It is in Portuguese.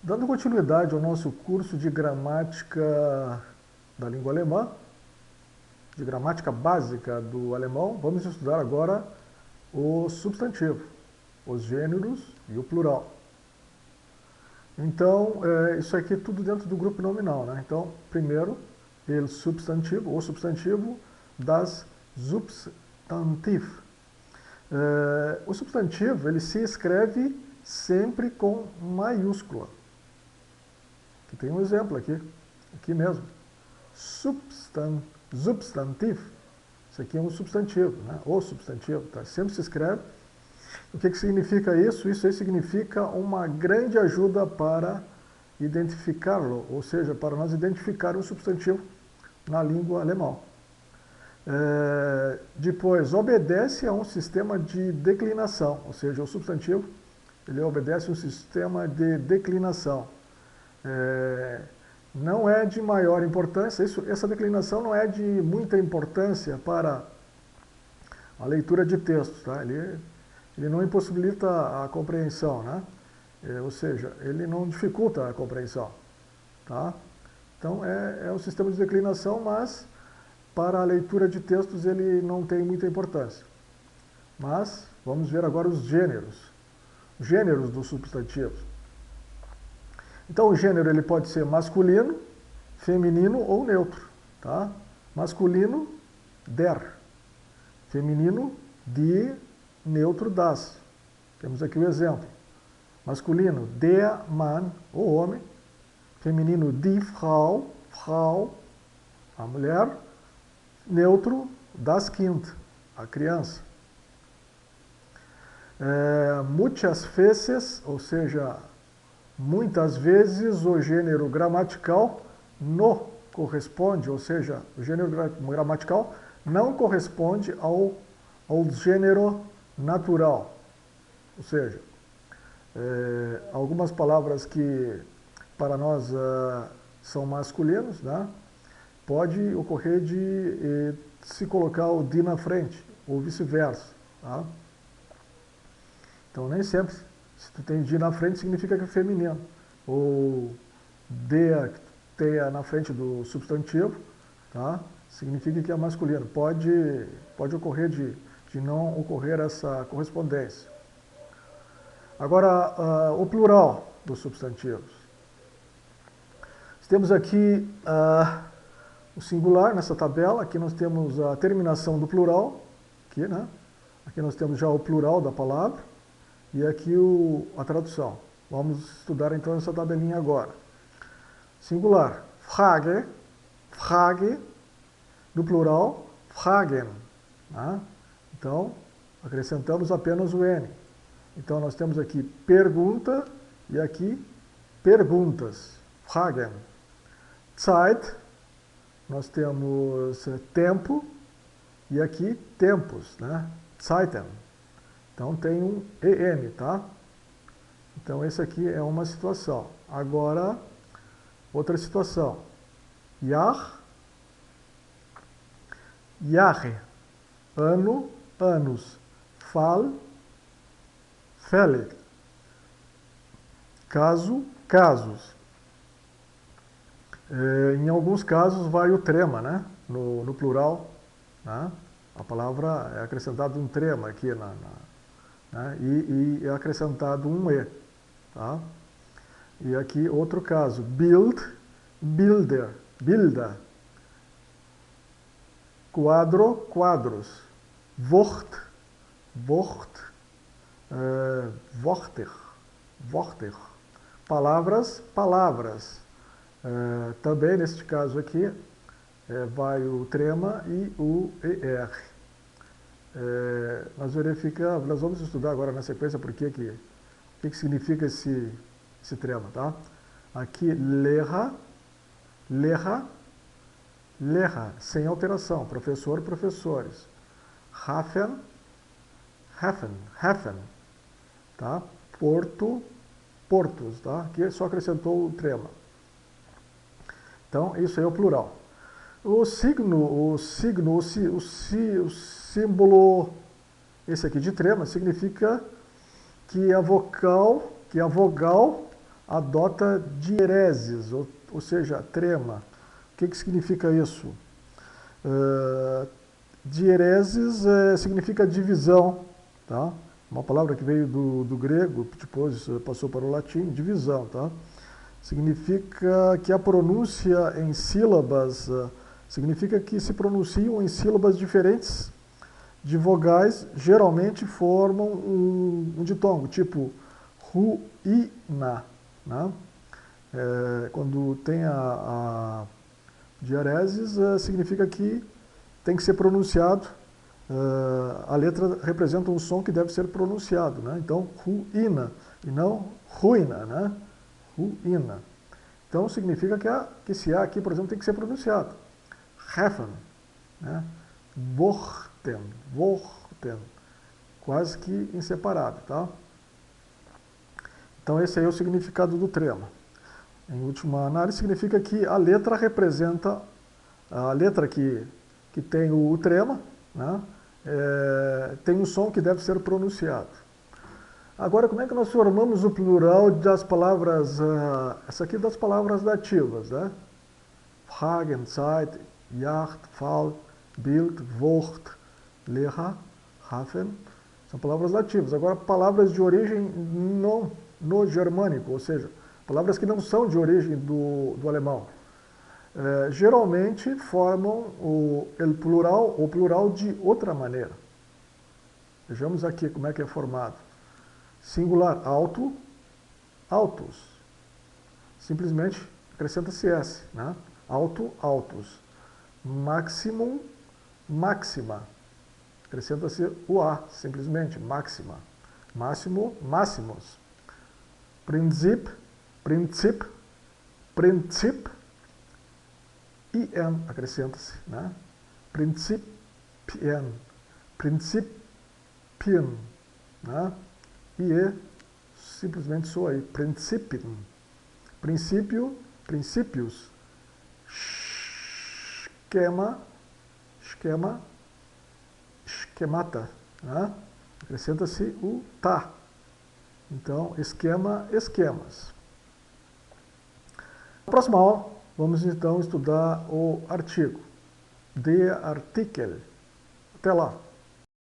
Dando continuidade ao nosso curso de gramática da língua alemã, de gramática básica do alemão, vamos estudar agora o substantivo, os gêneros e o plural. Então, isso aqui é tudo dentro do grupo nominal, né? Então, primeiro, o substantivo das Substantiv. O substantivo, ele se escreve sempre com maiúscula. Aqui tem um exemplo aqui mesmo. Substantiv. Isso aqui é um substantivo, né? O substantivo, tá? Sempre se escreve. O que significa isso? Isso aí significa uma grande ajuda para identificá-lo, ou seja, para nós identificar um substantivo na língua alemã. Depois, obedece a um sistema de declinação, ou seja, o substantivo ele obedece a um sistema de declinação. Não é de maior importância, essa declinação não é de muita importância para a leitura de textos, tá? Ele não impossibilita a compreensão, né? Ou seja, ele não dificulta a compreensão, tá? Então é um sistema de declinação, mas para a leitura de textos ele não tem muita importância. Mas vamos ver agora os gêneros dos substantivos. Então o gênero ele pode ser masculino, feminino ou neutro, tá? Masculino, der. Feminino, die, neutro, das. Temos aqui o exemplo. Masculino, der Mann, o homem. Feminino, die Frau, Frau, a mulher. Neutro, das Kind, a criança. Muitas vezes, ou seja, muitas vezes o gênero gramatical não corresponde, ou seja, o gênero gramatical não corresponde ao gênero natural. Ou seja, algumas palavras que para nós são masculinos, né? Pode ocorrer de se colocar o die na frente, ou vice-versa. Tá? Então, nem sempre, se tu tem die na frente, significa que é feminino. Ou de que tenha na frente do substantivo, tá? Significa que é masculino. Pode ocorrer de não ocorrer essa correspondência. Agora, o plural dos substantivos. Temos aqui o singular nessa tabela. Aqui nós temos a terminação do plural. Aqui, né? Aqui nós temos já o plural da palavra. E aqui a tradução. Vamos estudar então essa tabelinha agora. Singular, Frage, Frage. Do plural, Fragen. Né? Então, acrescentamos apenas o N. Então, nós temos aqui pergunta e aqui perguntas. Fragen. Zeit, nós temos tempo e aqui tempos, né? Zeiten. Então, tem um EN, tá? Então, esse aqui é uma situação. Agora, outra situação. Jahr, Jahre, ano, anos. Fall, Fälle. Caso, casos. Em alguns casos vai o trema, né? No plural, né? A palavra é acrescentado um trema aqui, né? E é acrescentado um E. Tá? E aqui outro caso, Bild, Bilder, Bilder. Quadro, quadros. Wort, Wort. Worter, Worter. Palavras, palavras. Também neste caso aqui vai o trema e o ER. Nós vamos estudar agora na sequência o que significa esse trema, tá? Aqui, leha, leha, leha, sem alteração, professor, professores. Hafen, Hafen, Hafen, tá? Porto, portos, tá? Aqui só acrescentou o trema. Então, isso aí é o plural. O símbolo, esse aqui de trema, significa que a vogal adota diereses, ou seja, trema. O que significa isso? Diereses significa divisão, tá? Uma palavra que veio do grego, depois passou para o latim, divisão, tá? Significa que a pronúncia em sílabas, significa que se pronunciam em sílabas diferentes de vogais, geralmente formam um ditongo, tipo ruína, né? Quando tem a diereses, significa que tem que ser pronunciado, a letra representa um som que deve ser pronunciado, né? Então, ruína, e não ruína, né? Ruína. Então, significa que esse A aqui, por exemplo, tem que ser pronunciado. Heffen, né? Worten, quase que inseparável, tá? Então, esse aí é o significado do trema. Em última análise, significa que a letra representa, a letra que tem o trema, né? Tem um som que deve ser pronunciado. Agora, como é que nós formamos o plural das palavras, essa aqui das palavras dativas, né? Fragen, Zeit, Yacht, Fall, Bild, Wort, Lehrer, Hafen, são palavras dativas. Agora, palavras de origem não no germânico, ou seja, palavras que não são de origem do alemão. Geralmente formam o plural de outra maneira. Vejamos aqui como é que é formado. Singular, alto, altos. Simplesmente acrescenta-se S, né? Alto, altos. Maximum, máxima. Acrescenta-se o A, simplesmente, máxima. Máximo, máximos. Prinzip, princip, princip. IN acrescenta-se, né? Principien, principien, né? E simplesmente soa aí, principien. Princípio, princípios. Esquema, esquema, esquemata, né? Acrescenta-se o tá. Então, esquema, esquemas. Na próxima aula, vamos então estudar o artigo. Der Artikel. Até lá!